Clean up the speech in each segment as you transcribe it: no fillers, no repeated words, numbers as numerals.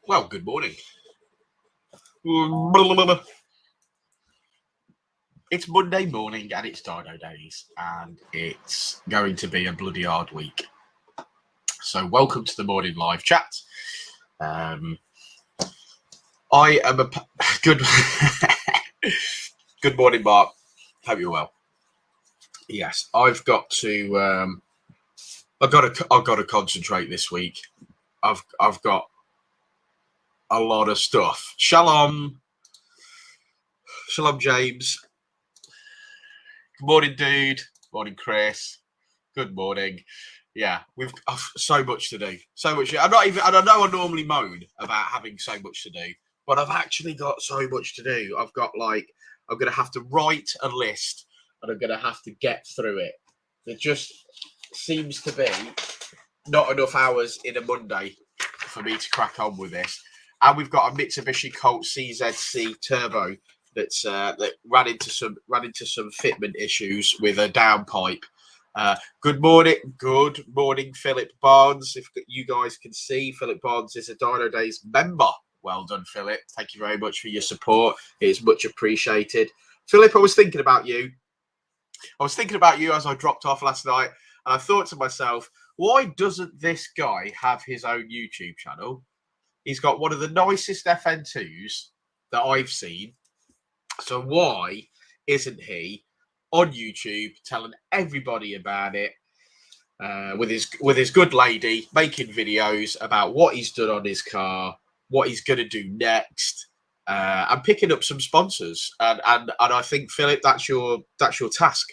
Well, good morning. It's Monday morning and it's Dynodaze, and it's going to be a bloody hard week. So welcome to the morning live chat. I am a good good morning, Mark. Hope you're well. Yes, I've got to concentrate this week. I've got a lot of stuff. Shalom, James. Good morning, dude. Morning, Chris. Good morning. Yeah, we've so much to do. So much. I know I normally moan about having so much to do, but I've actually got so much to do. I'm going to have to write a list, and I'm going to have to get through it. There just seems to be not enough hours in a Monday for me to crack on with this. And we've got a Mitsubishi Colt CZC Turbo that ran into some fitment issues with a downpipe. Good morning, Philip Barnes. If you guys can see, Philip Barnes is a Dynodaze member. Well done, Philip. Thank you very much for your support. It is much appreciated. Philip, I was thinking about you. As I dropped off last night, and I thought to myself, why doesn't this guy have his own YouTube channel? He's got one of the nicest FN2s that I've seen. So why isn't he on YouTube telling everybody about it, with his good lady, making videos about what he's done on his car, what he's going to do next, and picking up some sponsors? And I think, Philip, that's your task.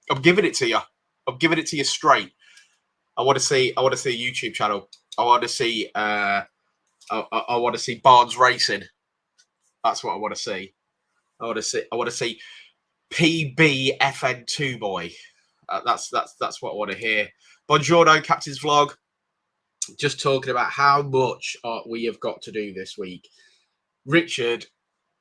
I'm giving it to you. I'm giving it to you straight. I want to see a YouTube channel. I want to see Barnes Racing. That's what I want to see. I want to see PBFN2 boy. That's what I want to hear. Buongiorno, Captain's Vlog. Just talking about how much we have got to do this week. Richard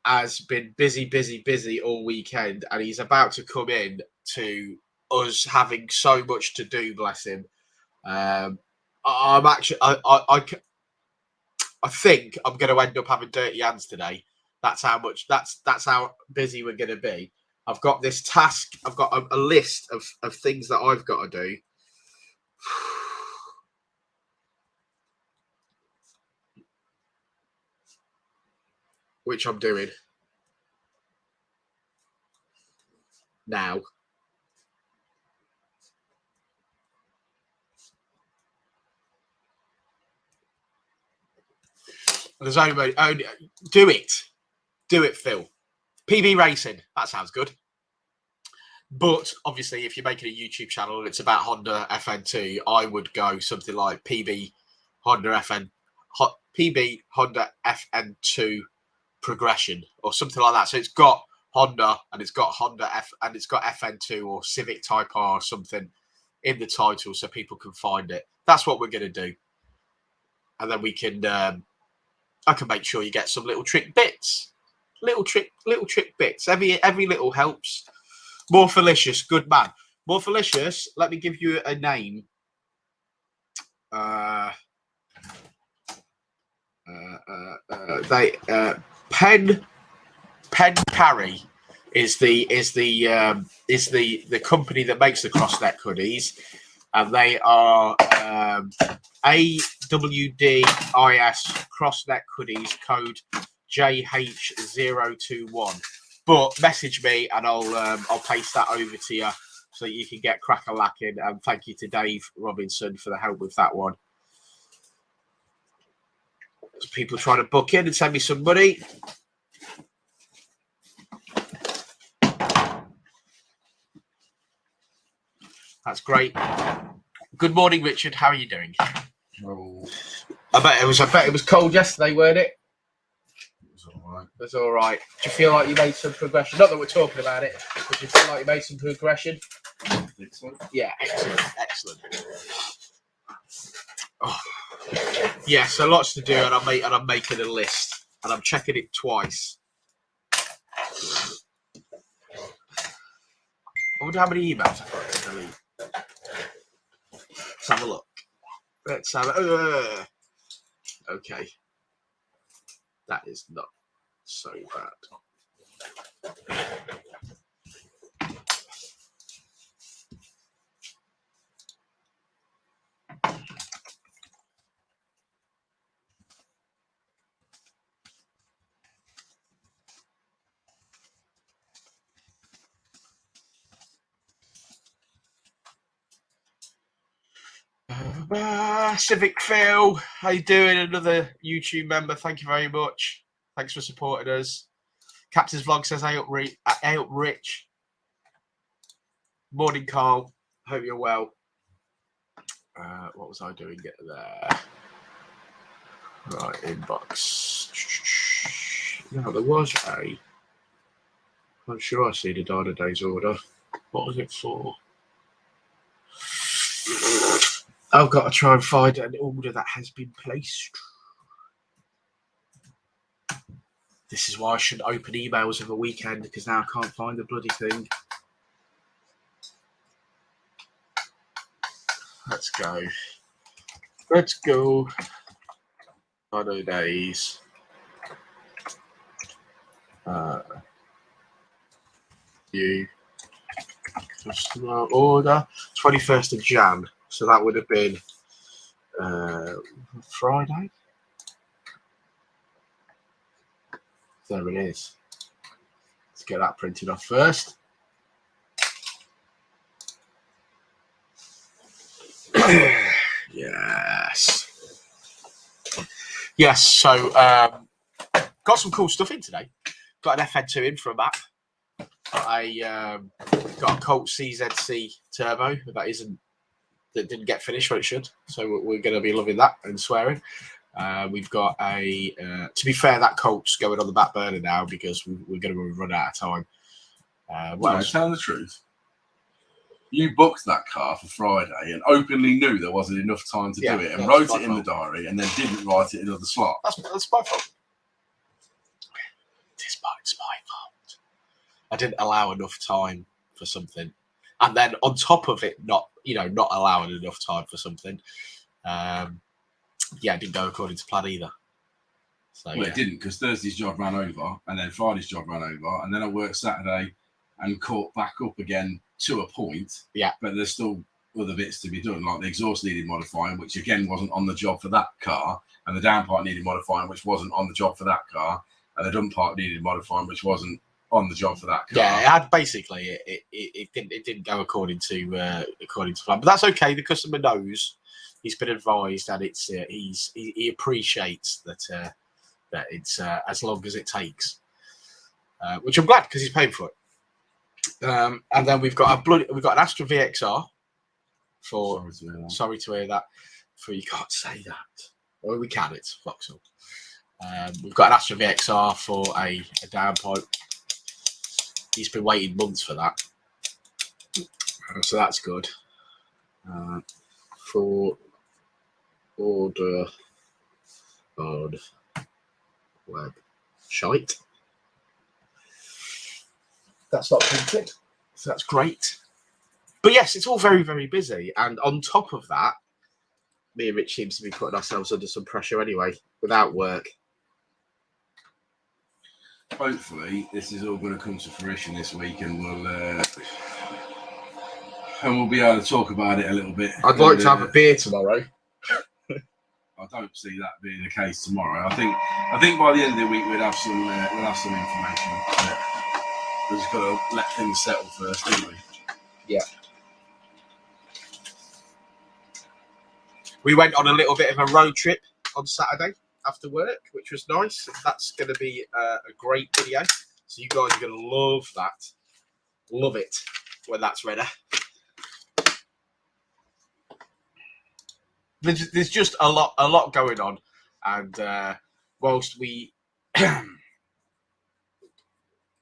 has been busy all weekend, and he's about to come in to us having so much to do. Bless him. I think I'm going to end up having dirty hands today. That's how busy we're going to be. I've got this task. I've got a list of things that I've got to do. Which I'm doing now. There's only do it, Phil. PB Racing, that sounds good. But obviously, if you're making a YouTube channel and it's about Honda FN2, I would go something like PB Honda FN2 progression or something like that. So it's got Honda and it's got and it's got FN2 or Civic Type R or something in the title, so people can find it. That's what we're going to do, and then we can. I can make sure you get some little trick bits. Little trick bits. Every little helps. More Felicious, good man. More Felicious, let me give you a name. Pen Carry is the company that makes the cross neck hoodies, and they are AWDIS cross neck hoodies, code JH021. But message me and I'll paste that over to you so that you can get crack-a-lacking. And thank you to Dave Robinson for the help with that one. There's people trying to book in and send me some money. That's great. Good morning, Richard. How are you doing? Oh. I bet it was cold yesterday, weren't it? It was all right. Do you feel like you made some progression? Not that we're talking about it, but do you feel like you made some progression? Excellent. Yeah, excellent. Oh. Yeah, so lots to do, and I'm making a list, and I'm checking it twice. I wonder how many emails I've got to delete. Let's have a look. Okay. That is not so bad. Civic Phil, how you doing? Another YouTube member. Thank you very much. Thanks for supporting us. Captain's Vlog says, "Hey up, Rich. Morning, Carl. Hope you're well." What was I doing there? Right, inbox. No, there was a. I'm sure I see the Dynodaze order. What was it for? I've got to try and find an order that has been placed. This is why I shouldn't open emails of a weekend, because now I can't find the bloody thing. Let's go. Let's go. Dynodaze. You. Customer order. 21st of Jan. So that would have been Friday. There it is. Let's get that printed off first. Yes. Yes, so got some cool stuff in today. Got an FN2 in for a map. Got a Colt CZC Turbo that didn't get finished when it should. So we're going to be loving that and swearing. We've got a, to be fair, that Colt's going on the back burner now because we're going to run out of time. Tell the truth. You booked that car for Friday and openly knew there wasn't enough time to do it and wrote it in the diary and then didn't write it in other slot. That's my fault. It's my fault. I didn't allow enough time for something. And then on top of it, not allowing enough time for something. It didn't go according to plan either. So, it didn't, because Thursday's job ran over, and then Friday's job ran over, and then I worked Saturday and caught back up again to a point. Yeah. But there's still other bits to be done, like the exhaust needed modifying, which again wasn't on the job for that car, and the down part needed modifying, which wasn't on the job for that car, and the dump part needed modifying, which wasn't on the job for that car. Yeah, it had basically it didn't go according to plan, but that's okay. The customer knows. He's been advised, and it's he appreciates that it's as long as it takes, which I'm glad because he's paying for it. And then we've got an Astra VXR for. Sorry to hear that. For you can't say that. Well, we can. It's Vauxhall. We've got an Astra VXR for a downpipe. He's been waiting months for that, so that's good. For order on web shite. That's not printed, so that's great. But yes, it's all very, very busy. And on top of that, me and Rich seems to be putting ourselves under some pressure anyway, without work. Hopefully, this is all going to come to fruition this week, and we'll be able to talk about it a little bit. I'd like to have a beer tomorrow. I don't see that being the case tomorrow. I think by the end of the week we'll have some information. But we've just got to let things settle first, don't we? Yeah. We went on a little bit of a road trip on Saturday after work, which was nice. That's going to be a great video. So you guys are going to love that. Love it when that's ready. There's just a lot going on, and whilst we, well,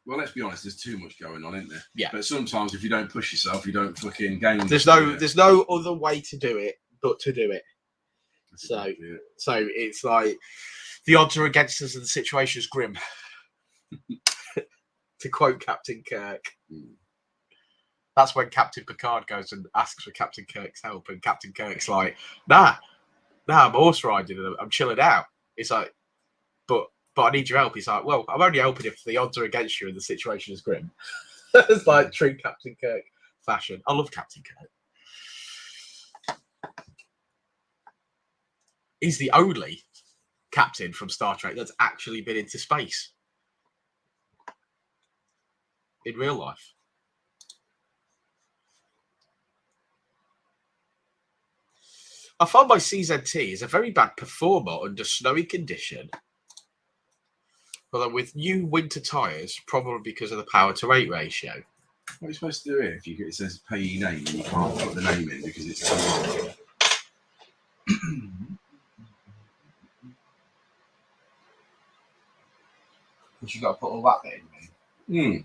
let's be honest, there's too much going on, isn't there? Yeah. But sometimes if you don't push yourself, you don't fucking gain. There's no other way to do it but to do it. So it's like the odds are against us, and the situation's grim. To quote Captain Kirk. That's when Captain Picard goes and asks for Captain Kirk's help, and Captain Kirk's like, nah, I'm horse riding and I'm chilling out. He's like, but I need your help. He's like, well, I'm only helping if the odds are against you and the situation is grim. It's like true Captain Kirk fashion. I love Captain Kirk. He's the only captain from Star Trek that's actually been into space in real life. I find my CZT is a very bad performer under snowy condition. Although with new winter tyres, probably because of the power to weight ratio. What are you supposed to do here if it says pay your name and you can't put the name in because it's too long? Because you've got to put all that bit in.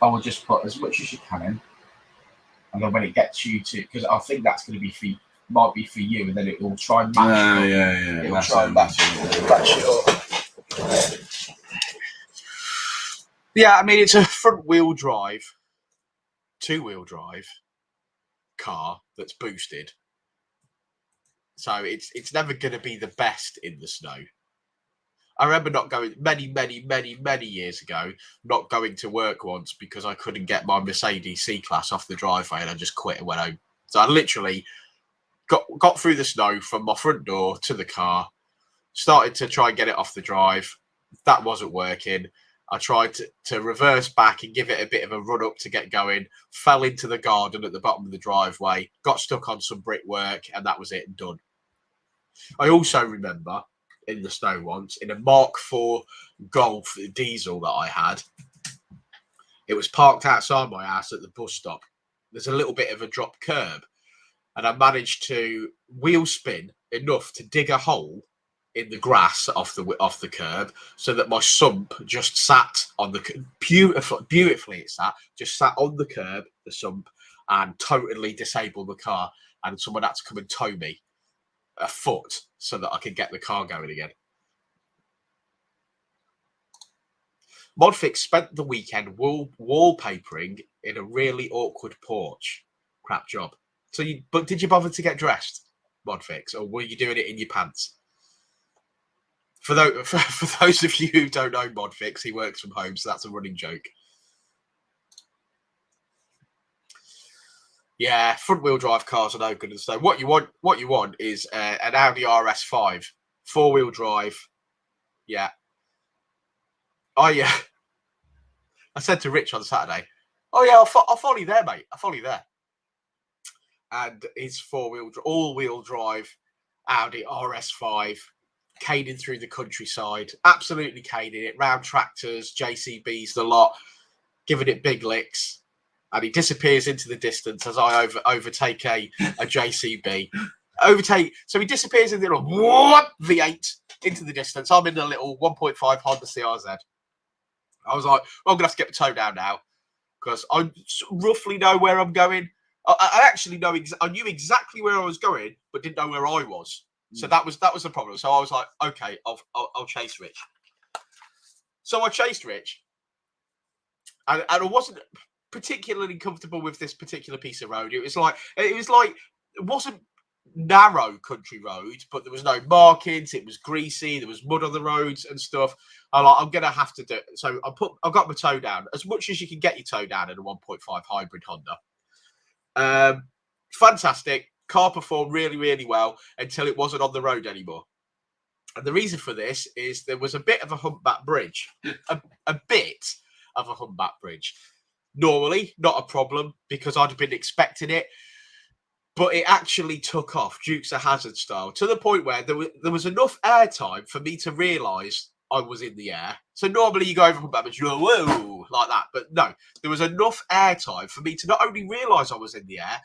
I will just put as much as you can in. And then when it gets you to, because I think that's going to be might be for you, and then it will try and match. Yeah. It'll try and match it up. Yeah, I mean, it's a front-wheel drive, two-wheel drive car that's boosted. So it's never going to be the best in the snow. I remember not going many years ago, not going to work once because I couldn't get my Mercedes C-Class off the driveway and I just quit and went home. So I literally got through the snow from my front door to the car, started to try and get it off the drive. That wasn't working. I tried to reverse back and give it a bit of a run up to get going, fell into the garden at the bottom of the driveway, got stuck on some brickwork, and that was it, done. I also remember in the snow once, in a Mark IV Golf diesel that I had, it was parked outside my house at the bus stop. There's a little bit of a drop curb, and I managed to wheel spin enough to dig a hole in the grass off the curb, so that my sump just sat on the beautifully. It sat on the curb, the sump, and totally disabled the car. And someone had to come and tow me a foot so that I could get the car going again. Modfix spent the weekend wallpapering in a really awkward porch. Crap job. But did you bother to get dressed, Modfix, or were you doing it in your pants? For those of you who don't know Modfix, he works from home, so that's a running joke. Yeah, front-wheel drive cars are no good and so. What you want is an Audi RS5, four-wheel drive. Yeah. I said to Rich on Saturday, "Oh yeah, I'll follow you there, mate. I'll follow you there." And his all-wheel drive Audi RS5. Caning through the countryside, absolutely caning it, round tractors, JCBs, the lot, giving it big licks, and he disappears into the distance as I overtake a JCB. So he disappears in the little V8 into the distance. I'm in the little 1.5 Honda CRZ. I was like, well, I'm gonna have to get the toe down now because I roughly know where I'm going. I actually know I knew exactly where I was going, but didn't know where I was. So that was the problem. So I was like, okay, I'll chase Rich. So I chased Rich, and I wasn't particularly comfortable with this particular piece of road. It wasn't narrow country road, but there was no markings. It was greasy. There was mud on the roads and stuff. I'm gonna have to do it. So I got my toe down as much as you can get your toe down in a 1.5 hybrid Honda. Fantastic. Car performed really, really well until it wasn't on the road anymore. And the reason for this is there was a bit of a humpback bridge. A bit of a humpback bridge. Normally, not a problem because I'd been expecting it. But it actually took off Dukes of Hazzard style to the point where there was enough airtime for me to realise I was in the air. So normally you go over humpback bridge, you go, whoa, like that. But no, there was enough airtime for me to not only realise I was in the air,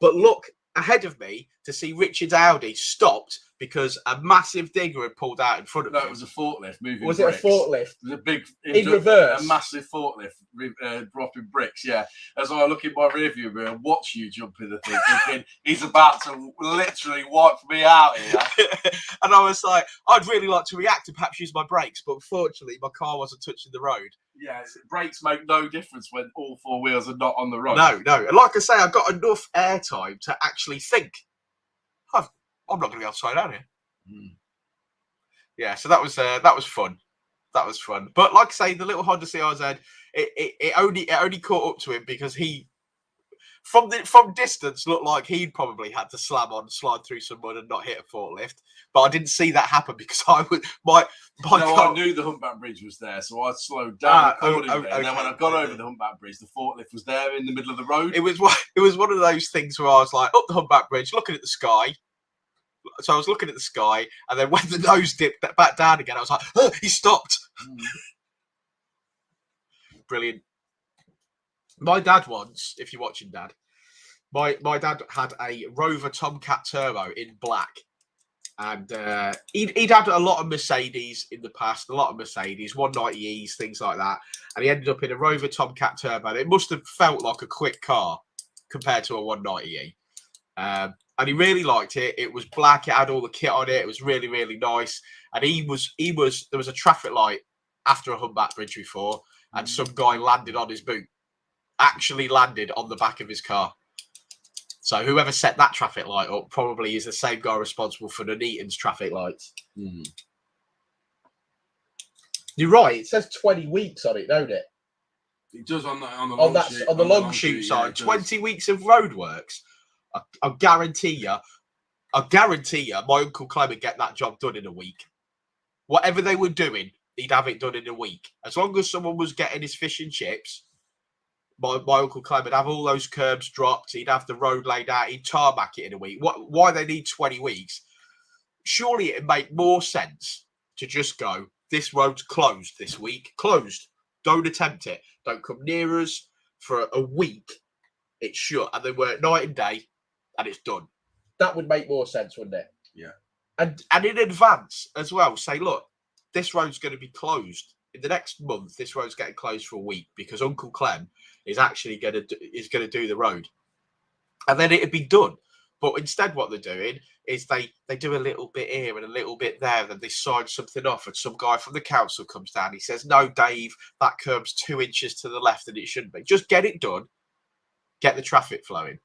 but look ahead of me to see Richard's Audi stopped because a massive digger had pulled out in front of me. No, it was a forklift moving Was bricks. it a forklift? It was a big... In reverse? A massive forklift dropping bricks, yeah. As I look in my rearview mirror and watch you jump in the thing, thinking, he's about to literally wipe me out here. And I was like, I'd really like to react and perhaps use my brakes, but unfortunately my car wasn't touching the road. Yeah, brakes make no difference when all four wheels are not on the road. No. And like I say, I got enough airtime to actually think, I'm not going to be able to slow down here. Mm. Yeah, so that was fun. That was fun. But like I say, the little Honda CRZ, it only caught up to him because he, from distance, looked like he'd probably had to slam on, slide through some mud, and not hit a forklift. But I didn't see that happen because I knew the humpback bridge was there, so I slowed down accordingly. And then when I got over the humpback bridge, the forklift was there in the middle of the road. It was one of those things where I was like up the humpback bridge, looking at the sky. So I was looking at the sky, and then when the nose dipped back down again, I was like, oh, he stopped. Brilliant. My dad once, if you're watching, Dad, my dad had a Rover Tomcat Turbo in black. And he'd had a lot of Mercedes in the past, a lot of Mercedes, 190Es, things like that. And he ended up in a Rover Tomcat Turbo. It must have felt like a quick car compared to a 190E. And he really liked it. It was black. It had all the kit on it. It was really, really nice. And there was a traffic light after a humpback bridge before, and some guy landed on his boot. Actually landed on the back of his car. So whoever set that traffic light up probably is the same guy responsible for Nuneaton's traffic lights. Mm. You're right. It says 20 weeks on it, don't it? It does on the long shoot side. 20 weeks of roadworks. I guarantee you, my Uncle Clem would get that job done in a week. Whatever they were doing, he'd have it done in a week. As long as someone was getting his fish and chips, my Uncle Clem would have all those curbs dropped. He'd have the road laid out. He'd tarmac it in a week. Why they need 20 weeks? Surely it'd make more sense to just go, this road's closed this week. Closed. Don't attempt it. Don't come near us for a week. It's shut. And they work night and day, and it's done. That would make more sense, wouldn't it? Yeah. And in advance as well, say, look, this road's going to be closed. In the next month, this road's getting closed for a week because Uncle Clem is actually going to do the road, and then it'd be done. But instead, what they're doing is they do a little bit here and a little bit there, and then they sign something off, and some guy from the council comes down. He says, "No, Dave, that curb's 2 inches to the left, and it shouldn't be." Just get it done, get the traffic flowing.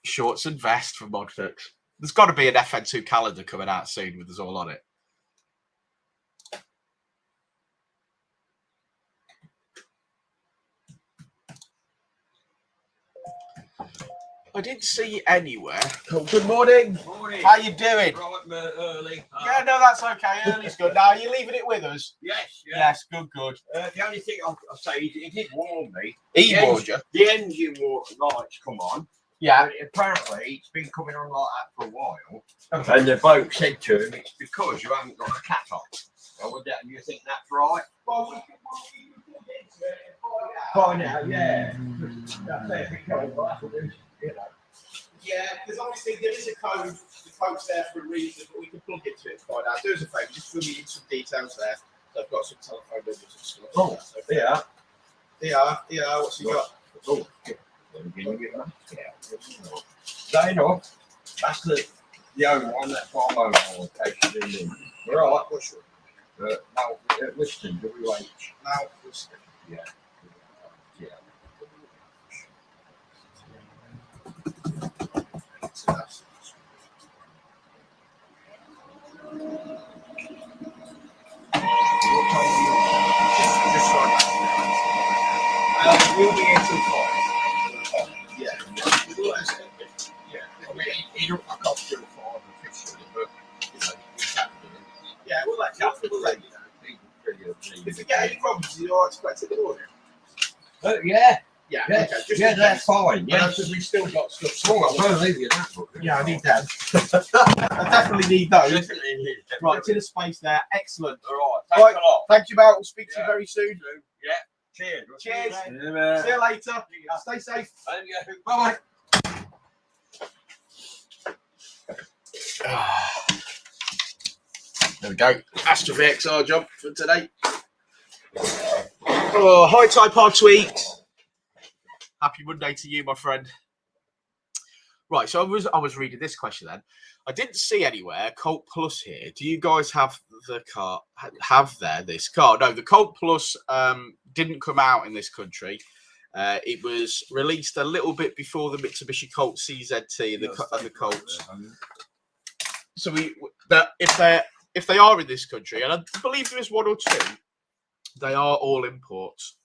Shorts and vest for Modfix. There's got to be an FN2 calendar coming out soon with us all on it. I didn't see you anywhere. Oh, good morning. Morning. How you doing? Right, early. Yeah, no, that's okay. Early's good. Now, are you leaving it with us? Yes. Yeah. Yes, good. The only thing I'll say is it did warn me. He warned you? The engine lights come on. Yeah. Apparently, it's been coming on like that for a while. Okay. And the bloke said to him, it's because you haven't got a cat on. So do you think that's right? Well, we can find out, yeah. That's it. Yeah, because obviously there is a code. The code's there for a reason, but we can plug into it and find out. Do us a favour, just fill me in some details there. So I've got some telephone numbers and stuff. Oh, okay. Yeah. What's he got? Oh, Stay off. That's the only one that's got a mobile location in. Right, what's your Liston, WH. Now, Liston. Yeah. So that's just right now. We'll be here till 5. Yeah. I mean, he don't pack up till 5 officially, but he's happy. Yeah, we'll let you. If you get any problems, you're expected to order. Yeah. Yeah, Yes. okay, just Yeah, that's fine. Yeah, Yeah. because we've still got stuff. Oh, I'm going to leave you that book. Yeah, I need them. I definitely need those. Definitely need them. Right, to the space there. Excellent. All right. Thanks a lot. Thank you, Mel. We'll speak to you Yeah. very soon. Yeah. Cheers. Cheers. Yeah, See you later. Stay safe. And yeah. Bye bye. There we go. Astra VXR job for today. Oh, hi, Typar Tweaks. Happy Monday to you, my friend. Right, so I was reading this question then. I didn't see anywhere Colt Plus here. Do you guys have the car? This car? No, the Colt Plus didn't come out in this country. It was released a little bit before the Mitsubishi Colt CZT and the Colts. So if they are in this country, and I believe there is one or two, they are all imports.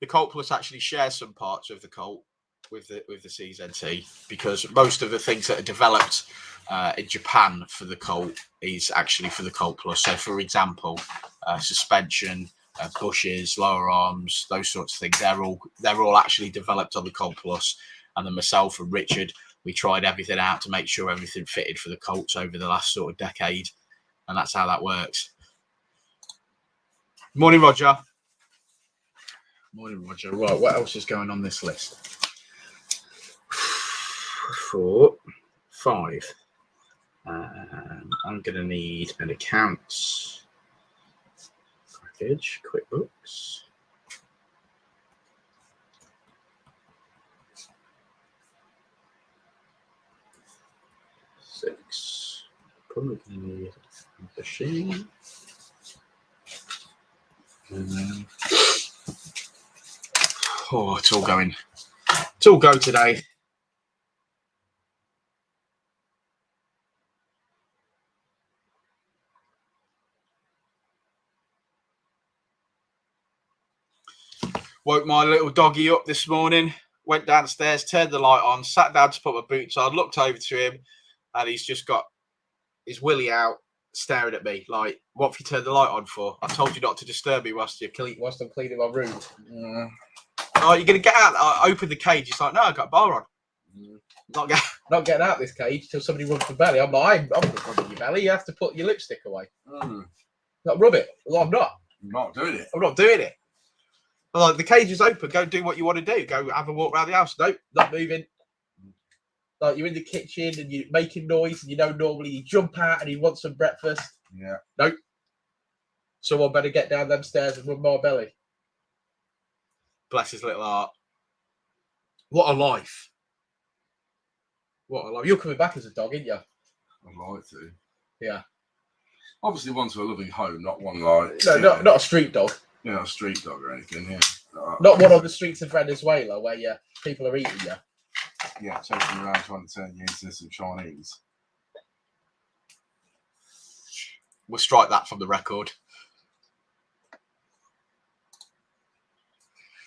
The Colt Plus actually shares some parts of the Colt with the CZT, because most of the things that are developed in Japan for the Colt is actually for the Colt Plus. So, for example, suspension, bushes, lower arms, those sorts of things, they're all actually developed on the Colt Plus. And then myself and Richard, we tried everything out to make sure everything fitted for the Colts over the last sort of decade, and that's how that works. Morning, Roger. Morning, Roger. Right, what else is going on this list? 4, 5. I'm going to need an accounts package, QuickBooks. 6. Probably going to need a machine. And then, oh, it's all going. It's all go today. Woke my little doggy up this morning, went downstairs, turned the light on, sat down to put my boots on, looked over to him, and he's just got his willy out, staring at me like, what have you turned the light on for? I told you not to disturb me whilst I'm cleaning my room. Oh, you're going to get out? I opened the cage. He's like, no, I've got a bar on. Not getting out of this cage till somebody rubs my belly. I'm not rubbing your belly. You have to put your lipstick away. Not rub it. Well, I'm not. You're not doing it. I'm not doing it. Like, the cage is open. Go do what you want to do. Go have a walk around the house. Nope, not moving. Like, you're in the kitchen and you're making noise, and normally you jump out and you want some breakfast. Yeah. Nope. Someone better get down them stairs and rub my belly. Bless his little heart. What a life. What a life. You're coming back as a dog, aren't you? I'd like to. Yeah. Obviously one to a loving home, not one like... No, not a street dog. Yeah, a street dog or anything, yeah. Not one on the streets of Venezuela where people are eating you. Yeah, chasing around trying to turn you into some Chinese. We'll strike that from the record.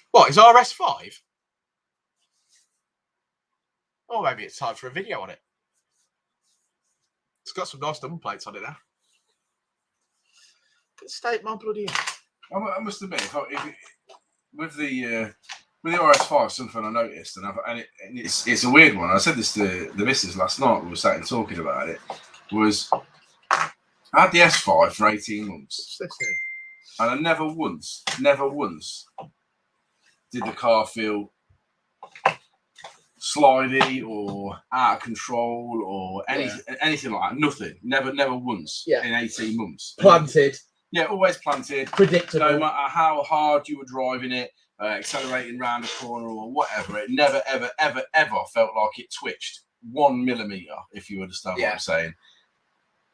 What, is RS5? Oh, maybe it's time for a video on it. It's got some nice number plates on it now. State my bloody... I must admit, with the RS5, something I noticed, and it's a weird one. I said this to the missus last night. We were sat and talking about it. Was I had the S5 for 18 months, and I never once did the car feel slidey or out of control or anything like that. Nothing. Never once in 18 months. Planted. Yeah, always planted. Predictable. No matter how hard you were driving it, accelerating round a corner or whatever, it never, ever, ever, ever felt like it twitched 1 millimeter, if you understand what I'm saying.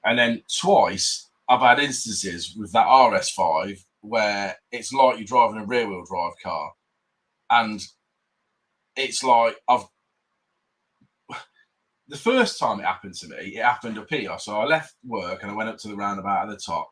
And then twice, I've had instances with that RS5 where it's like you're driving a rear-wheel drive car, and it's like the first time it happened to me, it happened up here. So I left work and I went up to the roundabout at the top.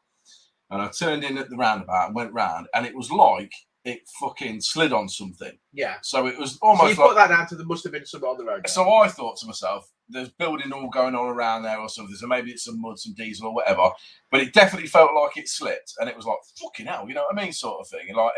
And I turned in at the roundabout and went round, and it was like it fucking slid on something. Yeah. So it was almost. So you put that down to there must have been something on the road. So I thought to myself, there's building all going on around there or something. So maybe it's some mud, some diesel or whatever. But it definitely felt like it slipped, and it was like fucking hell, you know what I mean, sort of thing. And like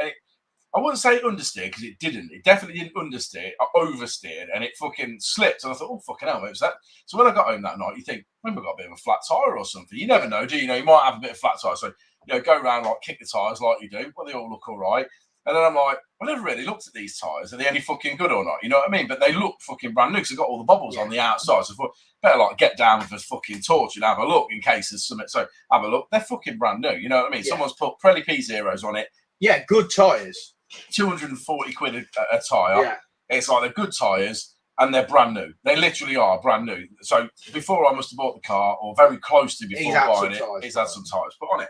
I wouldn't say it understeered because it didn't. It definitely didn't understeer. I oversteered, and it fucking slipped. And I thought, oh fucking hell, maybe it was that. So when I got home that night, you think, maybe I got a bit of a flat tire or something. You never know, do you? You might have a bit of flat tire. So go around, like, kick the tyres like you do. Well, they all look all right. And then I'm like, I never really looked at these tyres. Are they any fucking good or not? You know what I mean? But they look fucking brand new because they've got all the bubbles on the outside. So I thought, better, like, get down with a fucking torch and have a look in case there's something. So have a look. They're fucking brand new. You know what I mean? Someone's put Pirelli P0s on it. Yeah, good tyres. 240 quid a tyre. Yeah. It's like they're good tyres and they're brand new. They literally are brand new. So before I must have bought the car, or very close to before buying it, he's had some tyres put on it.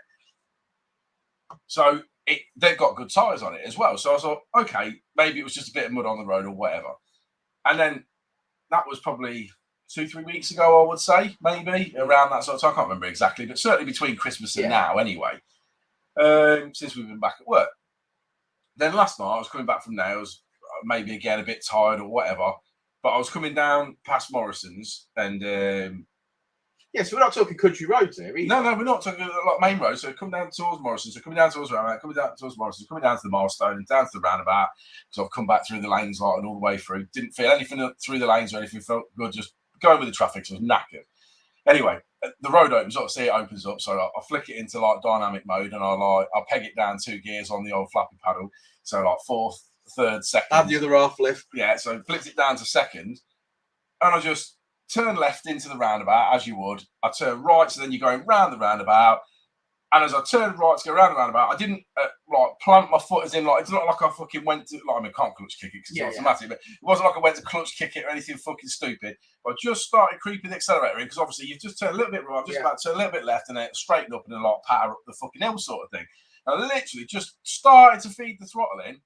So they've got good tyres on it as well. So I was like, okay, maybe it was just a bit of mud on the road or whatever. And then that was probably 2-3 weeks ago, I would say, maybe around that sort of time. I can't remember exactly, but certainly between Christmas and now, anyway. Since we've been back at work. Then last night I was coming back from there. I was maybe again a bit tired or whatever, but I was coming down past Morrison's and so we're not talking country roads here. no, we're not talking like main roads. So come down towards Morrison's, so coming down towards Roundabout, coming down towards Morrison's, coming down to the milestone and down to the roundabout. So I've come back through the lanes like and all the way through. Didn't feel anything through the lanes or anything. Felt good, just going with the traffic. So I was knackered. Anyway, the road opens up, see it opens up, so I flick it into like dynamic mode and I peg it down 2 gears on the old flappy paddle, so like 4th, 3rd, 2nd. And the other half lift. Yeah, so flipped it down to 2nd, and I just turn left into the roundabout as you would. I turn right, so then you're going round the roundabout. And as I turned right to go round the roundabout, I didn't like plant my foot as in like it's not like I fucking went to like I mean I can't clutch kick it because it's automatic, but it wasn't like I went to clutch kick it or anything fucking stupid. I just started creeping the accelerator in because obviously you've just turned a little bit right, just about to turn a little bit left, and then straighten up and then like power up the fucking hill sort of thing. And I literally just started to feed the throttle in,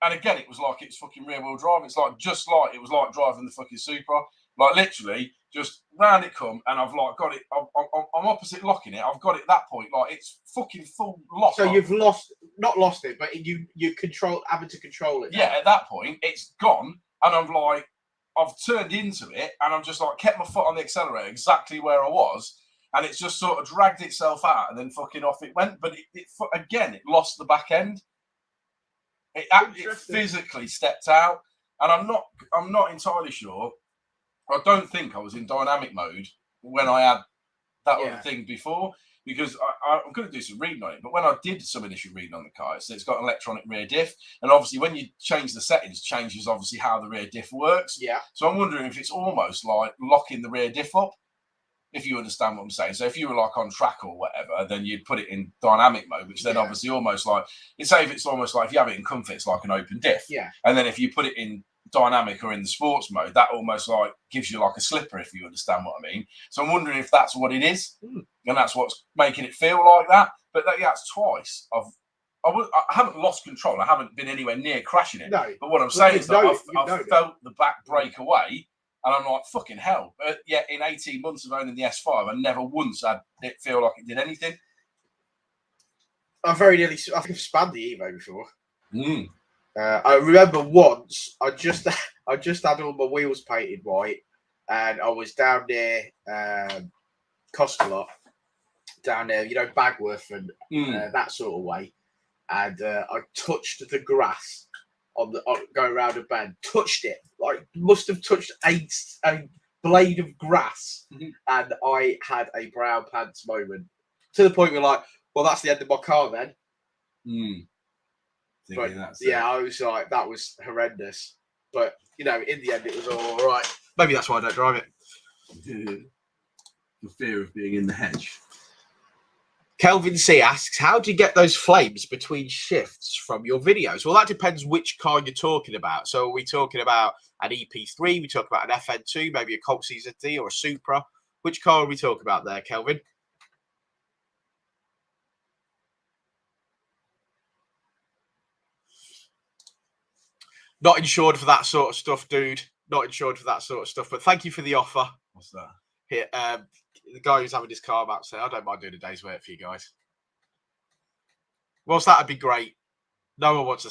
and again it was like it's fucking rear wheel drive. It's like just like it was like driving the fucking Supra. Like literally, just round it come, and I've like got it. I'm opposite locking it. I've got it at that point. Like it's fucking full lock. So you've not lost it, but you having to control it. Yeah, at that point it's gone, and I'm like, I've turned into it, and I'm just like kept my foot on the accelerator exactly where I was, and it's just sort of dragged itself out, and then fucking off it went. But it lost the back end. It physically stepped out, and I'm not entirely sure. I don't think I was in dynamic mode when I had that other thing before, because I'm going to do some reading on it. But when I did some initial reading on the car, it's got an electronic rear diff. And obviously, when you change the settings, changes obviously how the rear diff works. Yeah. So I'm wondering if it's almost like locking the rear diff up, if you understand what I'm saying. So if you were like on track or whatever, then you'd put it in dynamic mode, which then obviously almost like, it's almost like if you have it in comfort, it's like an open diff. Yeah. And then if you put it in dynamic or in the sports mode, that almost like gives you like a slipper, if you understand what I mean. So I'm wondering if that's what it is, and that's what's making it feel like that. But that's twice I haven't lost control. I haven't been anywhere near crashing it. No, but what I'm saying is that I've felt the back break away, and I'm like, fucking hell. But yet in 18 months of owning the S5, I never once had it feel like it did anything. I think I've spanned the Evo before. I remember once I just had all my wheels painted white, and I was down near Coscolot, down there, Bagworth and that sort of way, and I touched the grass going around a bend, touched it, like must have touched a blade of grass, and I had a brown pants moment to the point where like, well, that's the end of my car then. But, I was like, that was horrendous. But, in the end, it was all right. Maybe that's why I don't drive it. The fear of being in the hedge. Kelvin C asks, how do you get those flames between shifts from your videos? Well, that depends which car you're talking about. So are we talking about an EP3? We talk about an FN2, maybe a Colt CZD or a Supra. Which car are we talking about there, Kelvin? Not insured for that sort of stuff, dude. Not insured for that sort of stuff. But thank you for the offer. What's that? Here, the guy who's having his car map said, I don't mind doing a day's work for you guys. Whilst that'd be great. No one wants to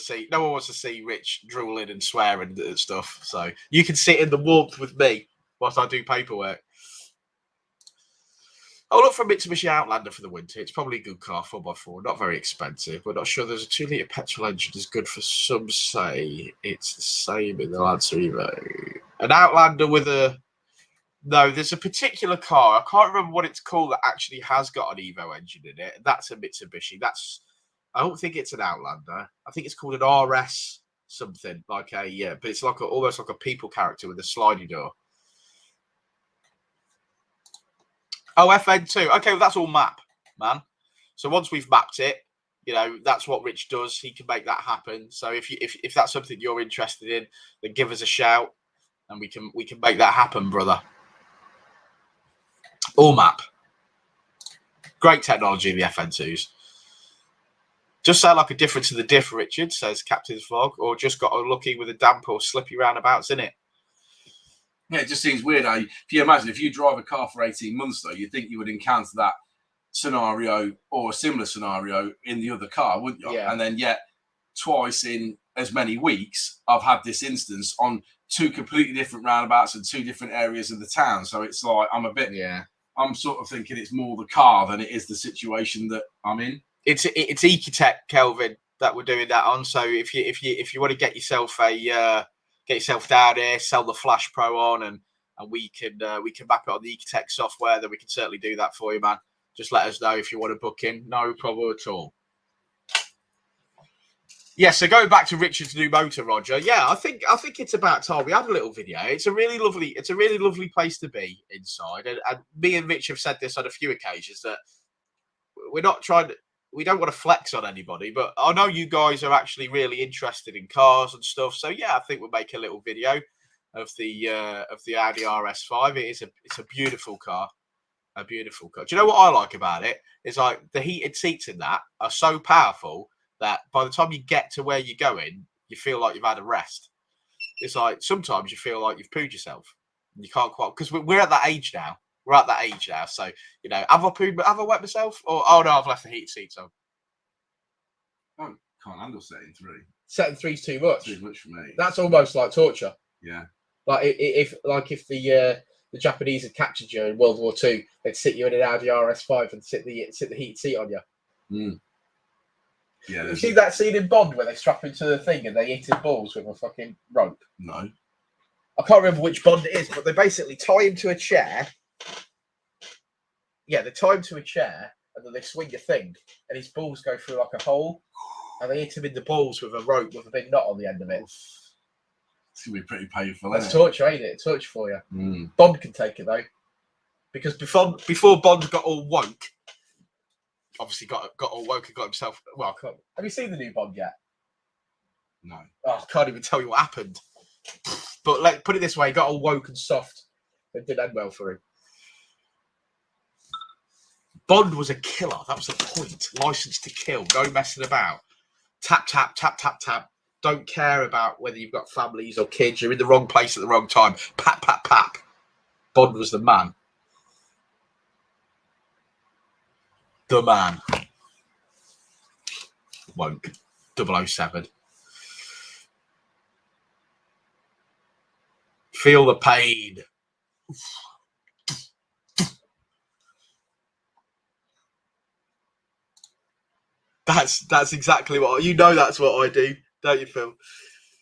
see Rich drooling and swearing and stuff. So you can sit in the warmth with me whilst I do paperwork. I'll look for a Mitsubishi Outlander for the winter. It's probably a good car, 4x4. Not very expensive. We're not sure there's a 2-litre petrol engine is good for some say. It's the same in the Lancer Evo. An Outlander with a... No, there's a particular car. I can't remember what it's called that actually has got an Evo engine in it. That's a Mitsubishi. I don't think it's an Outlander. I think it's called an RS something. But it's like almost like a people character with a sliding door. Oh, FN2. Okay, well, that's all map, man. So once we've mapped it, that's what Rich does. He can make that happen. So if that's something you're interested in, then give us a shout, and we can make that happen, brother. All map. Great technology in the FN2s. Just sound like a difference in the diff, Richard, says Captain's Vlog, or just got unlucky with a damp or slippy roundabouts in it. Yeah, it just seems weird. If you imagine, if you drive a car for 18 months, though, you'd think you would encounter that scenario or a similar scenario in the other car, wouldn't you? Yeah. And then yet twice in as many weeks, I've had this instance on 2 completely different roundabouts and 2 different areas of the town. So it's like I'm sort of thinking it's more the car than it is the situation that I'm in. It's Ecotech, Kelvin, that we're doing that on. So if you want to get yourself down here, sell the Flash Pro on, and we can map it on the Ecotech software, then we can certainly do that for you, man. Just let us know if you want to book in. No problem at all. Yeah, so going back to Richard's new motor, Roger. Yeah, I think it's about time we had a little video. It's a really lovely place to be inside. And me and Rich have said this on a few occasions that we don't want to flex on anybody, but I know you guys are actually really interested in cars and stuff. So yeah, I think we'll make a little video of the Audi RS5. It's a beautiful car. A beautiful car. Do you know what I like about it? It's like the heated seats in that are so powerful that by the time you get to where you're going, you feel like you've had a rest. It's like sometimes you feel like you've pooed yourself. And you can't quite, because we're at that age now. We're at that age now. So, you know, have I wet myself? Or, oh no, I've left the heated seats on. I can't handle setting 3. Setting 3's too much. Too much for me. That's almost like torture. Yeah. Like if the Japanese had captured you in World War II, they'd sit you in an Audi RS5 and sit the heated seat on you. Mm. Yeah. You see that scene in Bond where they strap into the thing and they hit his balls with a fucking rope? No. I can't remember which Bond it is, but they basically tie him to a chair. Yeah, they tie him to a chair and then they swing a thing and his balls go through like a hole and they hit him in the balls with a rope with a big knot on the end of it. It's going to be pretty painful, That's isn't torture, ain't it? It's torture for you. Mm. Bond can take it, though. Because before Bond got all woke, obviously got all woke and got himself... Well, have you seen the new Bond yet? No. Oh, I can't even tell you what happened. But put it this way, he got all woke and soft. It didn't end well for him. Bond was a killer. That was the point. License to kill. No messing about. Tap, tap, tap, tap, tap. Don't care about whether you've got families or kids. You're in the wrong place at the wrong time. Pap, pap, pap. Bond was the man. The man. Woke. 007. Feel the pain. That's exactly what that's what I do, don't you, Phil?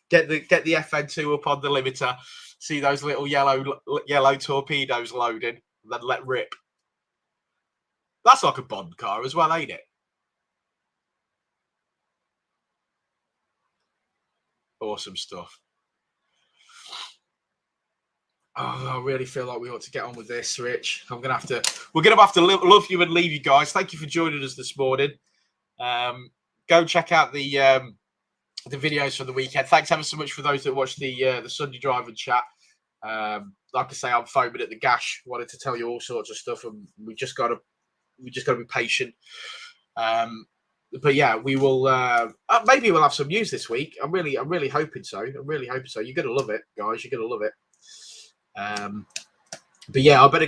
Get the FN2 up on the limiter, see those little yellow torpedoes loading, and then let rip. That's like a Bond car as well, ain't it? Awesome stuff. Oh, I really feel like we ought to get on with this, Rich. We're gonna have to love you and leave you guys. Thank you for joining us this morning. Go check out the videos for the weekend. Thanks ever so much for those that watched the Sunday drive and chat. Like I say, I'm foaming at the gash. Wanted to tell you all sorts of stuff, and we just got to be patient. But yeah, we will. Maybe we'll have some news this week. I'm really hoping so. I'm really hoping so. You're gonna love it, guys. You're gonna love it. But yeah, I better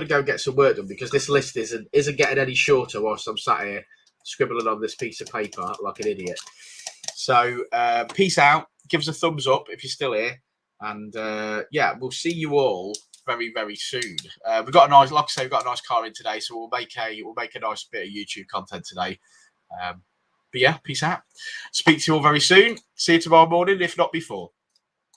go get some work done because this list isn't getting any shorter whilst I'm sat here scribbling on this piece of paper like an idiot. So peace out. Give us a thumbs up if you're still here, and yeah, we'll see you all very, very soon. We've got a nice, like I say, we've got a nice car in today, so we'll make a nice bit of YouTube content today. But yeah, peace out. Speak to you all very soon. See you tomorrow morning, if not before.